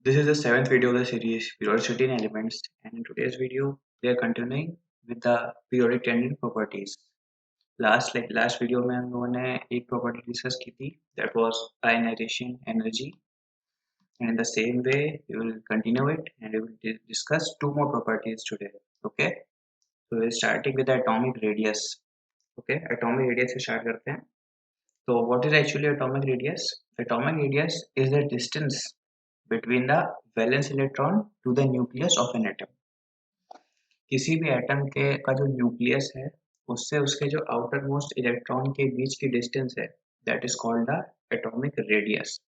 This is the seventh video of the series Periodicity in Elements, and in today's video we are continuing with the periodic tangent properties. Last video में हम लोगों ने एक property discuss की थी, that was ionization energy, and in the same way we will continue it and we will discuss two more properties today. Okay, so we're starting with the atomic radius. Okay, atomic radius से start करते हैं. So what is actually atomic radius? Atomic radius is the distance between the valence electron to the nucleus of an atom. किसी भी atom के का जो nucleus है उससे उसके जो आउटर मोस्ट इलेक्ट्रॉन के बीच की डिस्टेंस है that is called the atomic radius.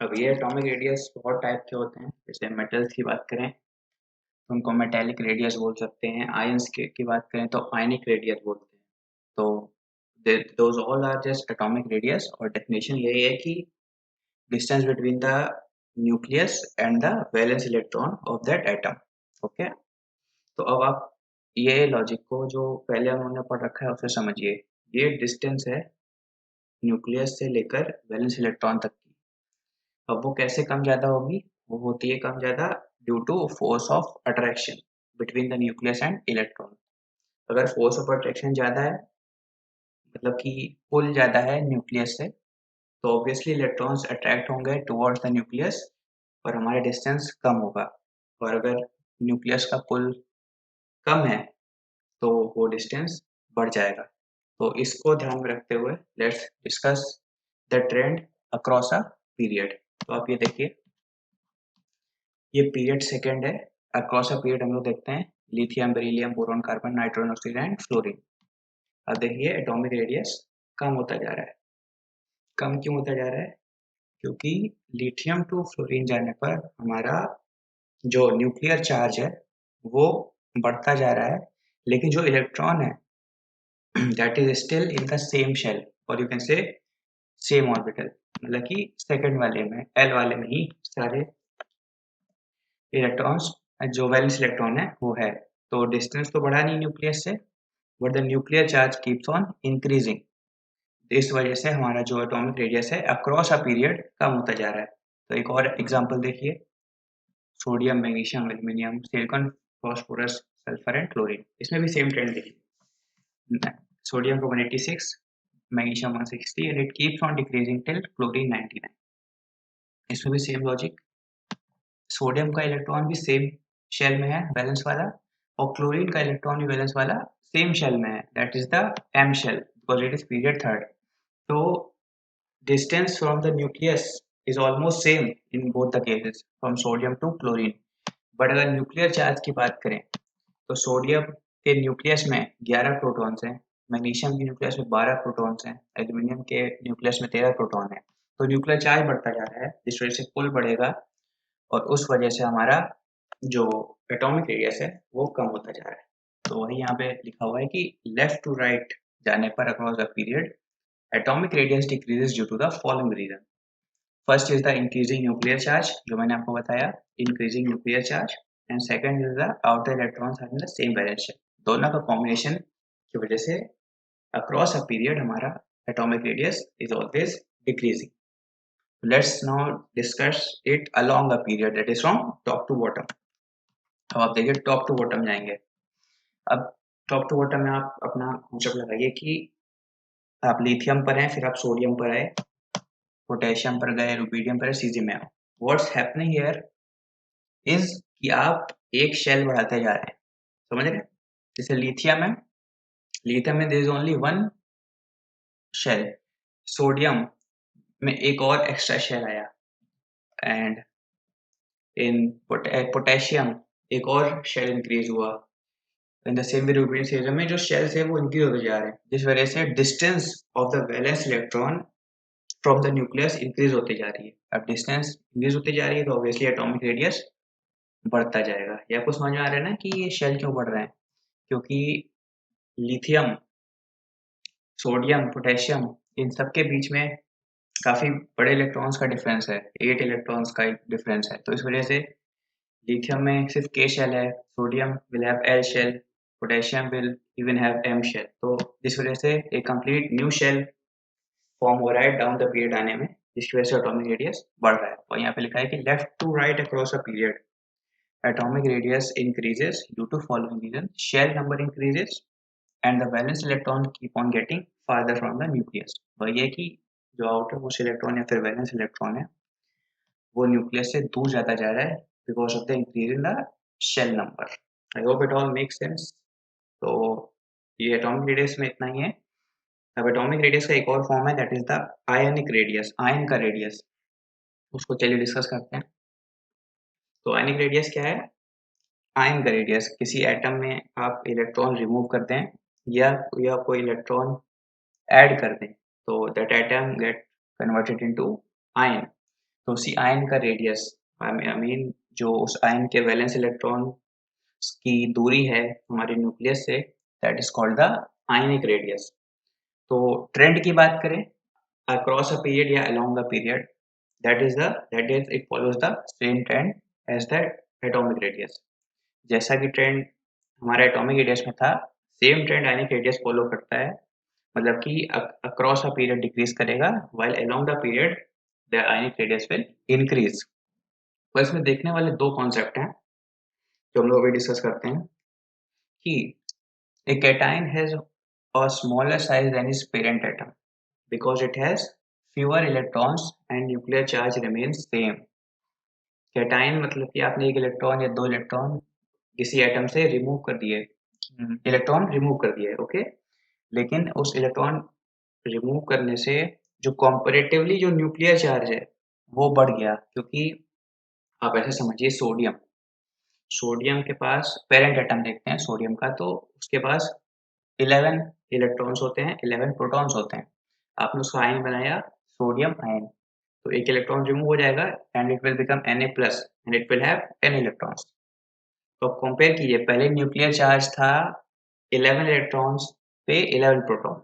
अब ये एटॉमिक रेडियस बहुत टाइप के होते हैं. जैसे मेटल्स की बात करें तो उनको मेटेलिक रेडियस बोल सकते हैं. आयंस की बात करें तो आयनिक रेडियस बोलते हैं. तो those all are just atomic radius और डेफिनेशन यही है कि distance between the nucleus and the valence electron of that atom. Okay, तो अब आप ये लॉजिक को जो पहले हमने पढ़ रखा है उसे समझिए. ये डिस्टेंस है न्यूक्लियस से लेकर वैलेंस इलेक्ट्रॉन तक की. अब वो कैसे कम ज़्यादा होगी? वो होती है कम ज़्यादा due to force of attraction between the nucleus and electron. अगर फोर्स ऑफ अट्रैक्शन ज़्यादा है मतलब कि पुल ज़्यादा है न्यूक्लियस से, तो ऑब्वियसली इलेक्ट्रॉन्स अट्रैक्ट होंगे टुवर्ड्स द न्यूक्लियस और हमारा डिस्टेंस कम होगा. और अगर न्यूक्लियस का पुल कम है तो वो डिस्टेंस बढ़ जाएगा. तो इसको ध्यान में रखते हुए let's discuss the trend across a period. तो आप ये देखिए, ये पीरियड सेकेंड है. अक्रॉस अ पीरियड हम लोग देखते हैं lithium, beryllium, boron, carbon, nitrogen, oxygen and fluorine. अब देखिए एटॉमिक रेडियस कम होता जा रहा है. कम क्यों होता जा रहा है? क्योंकि लिथियम टू फ्लोरीन जाने पर हमारा जो न्यूक्लियर चार्ज है वो बढ़ता जा रहा है, लेकिन जो इलेक्ट्रॉन है that is still in the same shell or you can say same orbital. मतलब कि सेकंड वाले में L वाले में ही सारे इलेक्ट्रॉन्स जो वैलेंस इलेक्ट्रॉन है वो है. तो डिस्टेंस तो बढ़ा नहीं न्यूक्लियस से, but the nuclear charge keeps on increasing. इस वजह से हमारा जो एटॉमिक रेडियस है अक्रॉस अ पीरियड कम होता जा रहा है. तो एक और एग्जांपल देखिए, sodium, magnesium, aluminium, silicon, phosphorus, sulphur and chlorine. इसमें भी सेम ट्रेंड देखिए. Sodium को 186, magnesium 160 and it keeps on decreasing till chlorine 99. इसमें भी सेम लॉजिक. सोडियम का इलेक्ट्रॉन भी सेम शेल में है वैलेंस वाला, और क्लोरीन का इलेक्ट्रॉन भी वैलेंस वाला सेम शेल में है, that is the M shell because it is period third. तो distance from the nucleus is almost same in both the cases from sodium to chlorine. But अगर nuclear charge की बात करें तो sodium के nucleus में 11 प्रोटॉन्स हैं, magnesium के न्यूक्लियस में 12 प्रोटॉन्स हैं, एल्यूमिनियम के न्यूक्लियस में 13 प्रोटॉन है. तो न्यूक्लियर चार्ज बढ़ता जा रहा है जिस वजह से पुल बढ़ेगा और उस वजह से हमारा जो एटॉमिक रेडियस है वो कम होता जा रहा है. तो वही यहाँ पे लिखा हुआ है कि लेफ्ट टू राइट जाने पर across the period atomic radius decreases due to the following reason. First is the increasing nuclear charge, जो मैंने आपको बताया, increasing nuclear charge. And second is the outer electrons having the same valence shell. दोनों का combination की वजह से across a period हमारा atomic radius is always decreasing. Let's now discuss it along a period, that is from top to bottom. अब आप देखिए top to bottom जाएंगे. अब टॉप टू बॉटम में आप अपना कॉन्सेप्ट लगाइए कि आप लिथियम पर हैं, फिर आप सोडियम पर आए, पोटेशियम पर गए, रुबीडियम पर, सीजियम में आओ. व्हाट्स हैपनिंग हियर इज कि आप एक शेल बढ़ाते जा रहे हैं. समझ रहे? जैसे लिथियम है, लिथियम में there is only one shell. Sodium में एक और एक्स्ट्रा शेल आया, एंड इन पोटेशियम एक और शेल इंक्रीज हुआ. In the same way rubidium, caesium में जो शेल्स है वो इंक्रीज होते जा रहे हैं, जिस वजह से distance of the valence electron from the nucleus increase होते जा रही है. अब डिस्टेंस इंक्रीज होती जा रही है तो ऑब्वियसली एटॉमिक रेडियस बढ़ता जाएगा. ये आपको समझ में आ रहा है ना कि ये शेल क्यों बढ़ रहे हैं? क्योंकि लिथियम, सोडियम, पोटेशियम, इन सब के बीच में काफी बड़े इलेक्ट्रॉन्स का डिफरेंस है, 8 इलेक्ट्रॉन्स का डिफरेंस है. तो इस वजह से लिथियम में सिर्फ K शेल है, sodium will have L shell, potassium will even have M shell. तो इस वजह से एक कंप्लीट न्यू शेल फॉर्म हो रहा है डाउन द पीरियड आने में, जिसकी वजह से एटॉमिक रेडियस बढ़ रहा है। और यहाँ पे लिखा है कि left to right across a period atomic radius increases due to following reason: shell number increases and the valence electron keep on getting farther from the nucleus। वही है कि जो आउटर मोस्ट इलेक्ट्रॉन या फिर वैलेंस इलेक्ट्रॉन है वो nucleus से दूर जाता जा रहा है because of the increase in the shell number. I hope it all make sense. तो ये एटॉमिक रेडियस में इतना ही है। अब एटॉमिक रेडियस का एक और फॉर्म है that is the ionic radius, ion का रेडियस। उसको चलिए डिस्कस करते हैं। तो आयनिक रेडियस क्या है? आयन का रेडियस, किसी एटम में आप इलेक्ट्रॉन रिमूव करते हैं या कोई इलेक्ट्रॉन ऐड कर दें तो that atom get converted into ion. तो उसी आयन का रेडियस, आई मीन जो उस आयन के वैलेंस इलेक्ट्रॉन की दूरी है हमारे न्यूक्लियस से, that is called the ionic radius. तो ट्रेंड की बात करें अक्रॉस अ पीरियड या along the period, that is it follows the same trend as the atomic radius। जैसा कि ट्रेंड हमारा एटॉमिक रेडियस में था, same trend ionic radius follow करता है, मतलब कि अक्रॉस अ पीरियड डिक्रीज करेगा while along the period the ionic radius will increase. तो इसमें देखने वाले दो कॉन्सेप्ट हैं जो हम लोग अभी डिस्कस करते हैं कि a cation has a smaller size than its parent atom because it has fewer electrons and nuclear charge remains same। Cation मतलब कि आपने एक इलेक्ट्रॉन या दो इलेक्ट्रॉन किसी एटम से रिमूव कर दिए, इलेक्ट्रॉन रिमूव कर दिए, ओके। लेकिन उस इलेक्ट्रॉन रिमूव करने से जो कंपैरेटिवली जो न्यूक्लियर चार्ज है वो बढ़ गया, क्योंकि आप ऐसे समझिए सोडियम के पास पेरेंट एटम देखते हैं सोडियम का, तो उसके पास 11 इलेक्ट्रॉन्स होते हैं, 11 प्रोटॉन्स होते हैं। आपने उसका आयन बनाया सोडियम आयन, तो एक इलेक्ट्रॉन रिमूव हो जाएगा and it will become Na plus and it will have 10 electrons. तो कंपेयर कीजिए, पहले न्यूक्लियर चार्ज था 11 इलेक्ट्रॉन्स पे 11 proton,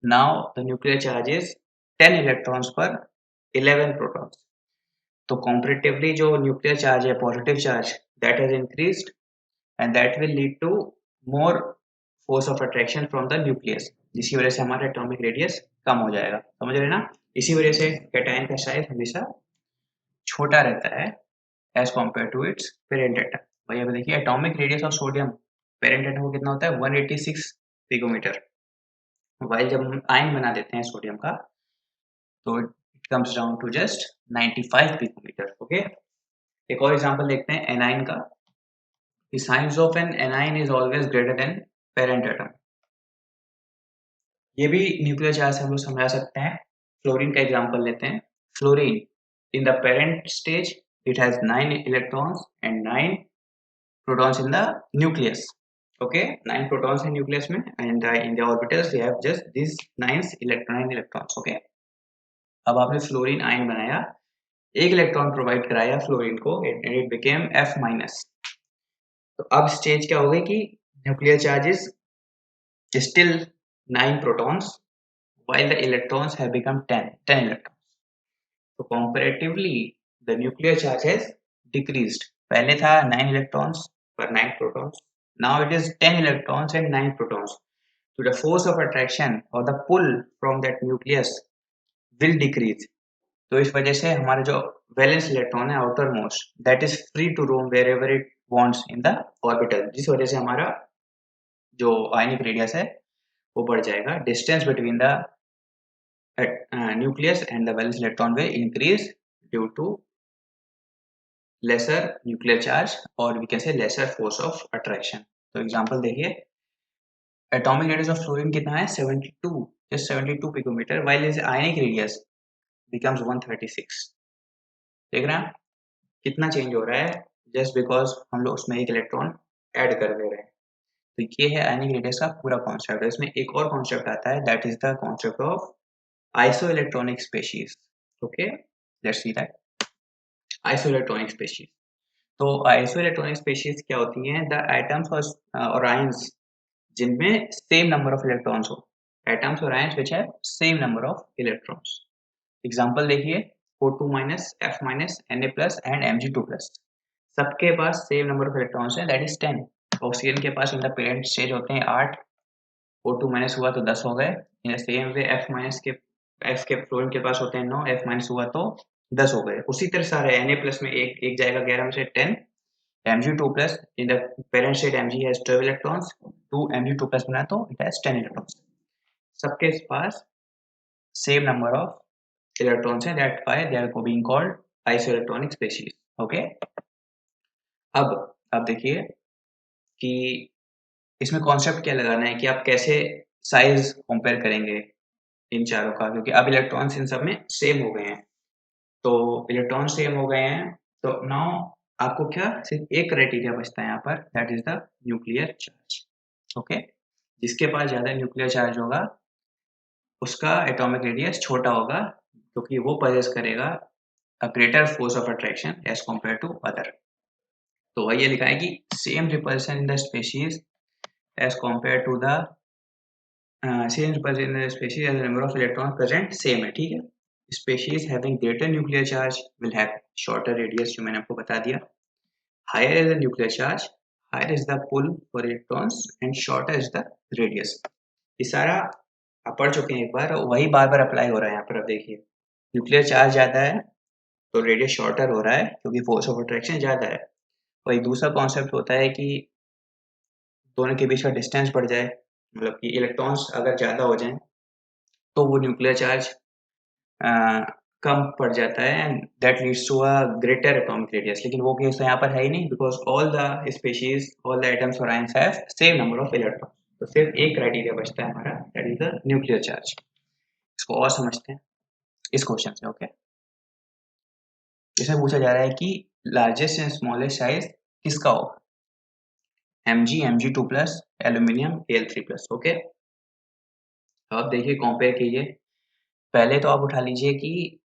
now the nuclear charge is 10 electrons पर 11 प्रोटॉन्स। तो कंपैरेटिवली जो न्यूक्लियर चार्ज है positive charge that has increased and that will lead to more force of attraction from the nucleus, जिसकी वजह से हमारा एटॉमिक रेडियस कम हो जाएगा। समझ रहे ना? इसी वजह से कैटायन का साइज हमेशा छोटा रहता है as compare to its parent atom. भाई अब देखिए atomic radius of sodium parent atom को कितना होता है 186 पिकोमीटर, वाइल जब हम आयन बना देते हैं सोडियम का तो it comes down to just 95 picometre, okay. एक और एग्जांपल देखते हैं एनाइन का। The size of an anion is always greater than parent atom। ये भी न्यूक्लियर चार्ज से हम लोग समझा सकते हैं। फ्लोरीन का एग्जांपल लेते हैं। Fluorine in the parent stage it has 9 electrons and 9 protons in the nucleus, okay, 9 protons in nucleus में and in the orbitals they have just these 9 electrons, okay। अब आपने फ्लोरीन आयन बनाया, एक electron provide कराया fluorine को and it became F minus. तो अब stage क्या हो गई कि nuclear charges still 9 protons while the electrons have become 10 electrons। So comparatively the nuclear charge has decreased। पहले था 9 electrons per 9 protons, now it is 10 electrons and 9 protons। So the force of attraction or the pull from that nucleus will decrease। तो इस वजह से हमारा जो valence electron है outermost that is free to roam wherever it wants in the orbital, जिस वजह से हमारा जो आयनिक रेडियस है वो बढ़ जाएगा। Distance between the nucleus and the valence electron will increase due to lesser nuclear charge or we can say lesser force of attraction। तो एग्जांपल देखिए, एटॉमिक रेडियस ऑफ फ्लोरीन कितना है 72, just 72 picometre, while its ionic radius becomes 136। देख रहे हैं कितना change हो रहा है जस्ट बिकॉज हम लोग उसमें एक इलेक्ट्रॉन ऐड कर दे रहे हैं। तो ये है आयनिक रेडियस का पूरा कॉन्सेप्ट। इसमें एक और कॉन्सेप्ट आता है that is the concept of isoelectronic species, okay, let's see that isoelectronic species। तो isoelectronic species क्या होती हैं? the atoms or ions जिनमें same number of electrons हो, atoms और ions which have same number of electrons। Example देखिए O2 minus, F minus, Na plus and Mg2 plus, सबके पास same number of electrons है that is 10। Oxygen के पास in the parent stage होते हैं 8, O2 minus हुआ तो 10 हो गए। इन the same way F minus के F के फ्लोरीन के पास होते हैं 9, F माइनस हुआ तो 10 हो गए। उसी तरह सारे Na प्लस में एक जाएगा 11 में से 10, Mg2 plus in the parent state Mg has 12 electrons, 2 Mg2 plus बना तो it has 10 electrons. सबके पास same number of electrons हैं, that's why they are being called isoelectronic species. Okay? अब देखिए कि इसमें कॉन्सेप्ट क्या लगाना है कि आप कैसे साइज कंपेयर करेंगे इन चारों का, क्योंकि अब इलेक्ट्रॉन्स इन सब में सेम हो गए हैं। तो इलेक्ट्रॉन सेम हो गए हैं, तो नाउ आपको क्या सिर्फ एक क्राइटेरिया बचता है यहाँ पर, that is the nuclear charge. Okay, जिसके पास ज्यादा न्यूक्लियर चार्ज होगा उसका एटॉमिक रेडियस छोटा होगा, क्योंकि वो पजेस करेगा a greater force of attraction as compare to other. तो वही ये लिखा है कि same repulsion in the species as compare to the same repulsion in the species as number of electron present same है। ठीक है, species having greater nuclear charge will have shorter radius, जो मैंने आपको बता दिया। Higher is the nuclear charge, higher is the pull for electrons and shorter is the radius. ये सारा आप पढ़ चुके हैं एक बार, वही बार बार अप्लाई हो रहा है यहाँ पर। अब देखिए न्यूक्लियर चार्ज ज्यादा है तो रेडियस शॉर्टर हो रहा है क्योंकि फोर्स ऑफ अट्रैक्शन ज्यादा है। वही दूसरा कॉन्सेप्ट होता है कि दोनों के बीच का डिस्टेंस बढ़ जाए, मतलब कि इलेक्ट्रॉन्स अगर ज्यादा हो जाएं तो वो न्यूक्लियर चार्ज कम पड़ जाता है and that leads to a greater atomic radius. लेकिन वो केस तो यहाँ पर है ही नहीं, because all the species, all the atoms और ions have same number of electron. तो सिर्फ एक क्राइटेरिया बचता है हमारा, that is the nuclear charge. इसको और समझते हैं इस क्वेश्चन से। ओके, इसमें पूछा जा रहा है कि लार्जेस्ट एंड स्मॉलेस्ट साइज किसका होगा, Mg, Mg2 plus, aluminium, Al3 plus. Okay, अब देखिए कंपेयर कीजिए। पहले तो आप उठा लीजिए कि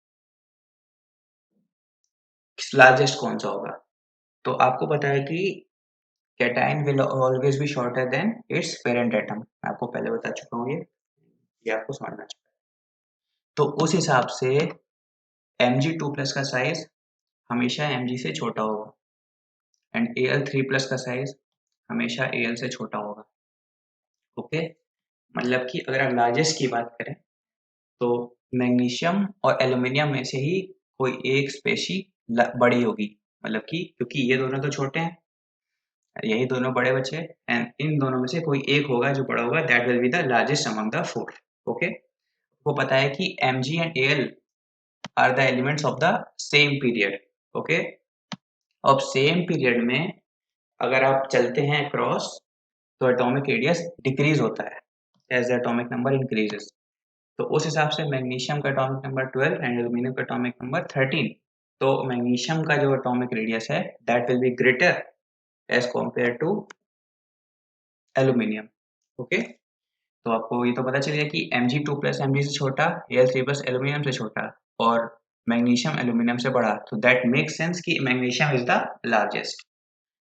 लार्जेस्ट कौन सा होगा। तो आपको पता है कि cation will always be shorter than it's parent atom. मैं आपको पहले बता चुका हूँ, ये आपको समझना चाहिए। तो उस हिसाब से Mg2 प्लस का साइज हमेशा Mg से छोटा होगा एंड Al3 प्लस का साइज हमेशा Al से छोटा होगा। ओके, मतलब कि अगर आप लार्जेस्ट की बात करें तो मैग्नीशियम और एल्यूमिनियम में से ही कोई एक स्पेशी बड़ी होगी, मतलब कि क्योंकि ये दोनों तो छोटे हैं, यही दोनों बड़े बचे एंड इन दोनों में से कोई एक होगा जो बड़ा होगा, that will be the largest among the four. Okay, वो पता है कि Mg and Al are the elements of the same period. Okay, अब सेम पीरियड में अगर आप चलते हैं क्रॉस तो एटॉमिक रेडियस डिक्रीज होता है as the atomic number increases. तो उस हिसाब से मैग्नीशियम का एटॉमिक नंबर 12 एंड एल्यूमिनियम का एटॉमिक नंबर 13। तो मैग्नीशियम का जो एटॉमिक रेडियस है that will be greater as compare to aluminium. Okay, तो आपको ये तो पता चल गया कि Mg2 प्लस Mg से छोटा, Al3 प्लस एल्यूमिनियम से छोटा और मैग्नीशियम एल्यूमिनियम से बड़ा। तो दैट मेक्स सेंस कि मैग्नीशियम इज द लार्जेस्ट।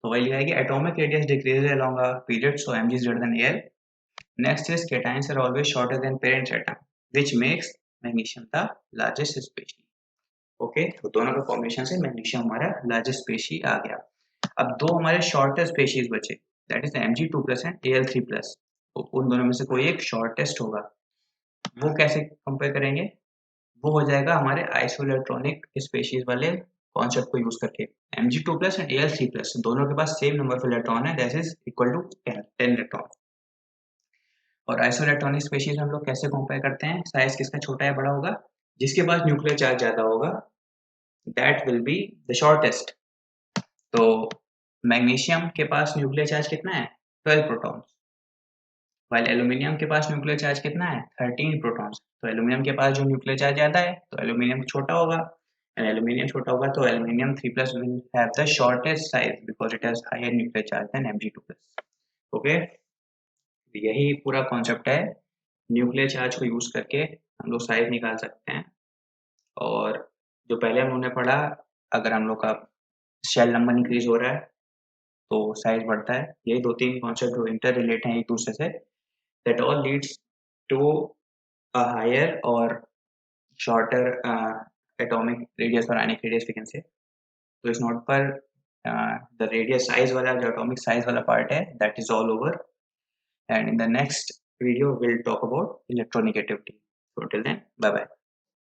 तो वही लिखा है कि atomic radius decreases along a period, so Mg is greater than Al। Next is cations are always shorter than parent atom which makes magnesium the largest species. Okay, तो दोनों का combination से magnesium हमारा लार्जेस्ट स्पेशीज आ गया। अब दो हमारे shortest species बचे, that is Mg2 plus and Al3 plus. उन दोनों में से कोई एक शॉर्टेस्ट होगा। वो कैसे कंपेयर करेंगे, वो हो जाएगा हमारे आइसोइलेक्ट्रॉनिक स्पेशीज वाले कॉन्सेप्ट को यूज करके। Mg2 plus and Al3 plus दोनों के पास सेम नंबर ऑफ इलेक्ट्रॉन है, that is equal to 10 electron. और आइसोइलेक्ट्रॉनिक स्पेशीज हम लोग कैसे कंपेयर करते हैं, साइज किसका छोटा या बड़ा होगा, जिसके पास न्यूक्लियर चार्ज ज्यादा होगा that will be the shortest. तो मैग्नीशियम के पास न्यूक्लियर चार्ज कितना है, 12 प्रोटॉन्स, वाइल एल्यूमिनियम के पास न्यूक्लियर चार्ज कितना है, 13 प्रोटॉन्स। तो एल्यूमिनियम के पास जो न्यूक्लियर चार्ज ज्यादा है तो एल्यूमिनियम छोटा होगा, एंड एल्यूमिनियम छोटा होगा तो aluminium 3 plus will have the shortest size because it has higher nuclear charge than Mg2 plus. Okay, यही पूरा कॉन्सेप्ट है, न्यूक्लियर चार्ज को यूज करके हम लोग साइज निकाल सकते हैं। और जो पहले हम लोगों ने पढ़ा, अगर हम लोग का शेल नंबर इंक्रीज हो रहा है तो साइज बढ़ता है। यही दो तीन कॉन्सेप्ट जो इंटर रिलेट हैं एक दूसरे से, that all leads to a higher और शॉर्टर एटॉमिक रेडियस और ionic radius we can say. तो इस नोट पर द रेडियस साइज वाला जो एटॉमिक साइज वाला पार्ट है that is all over, and in the next video we'll talk about electronegativity. So till then, bye bye.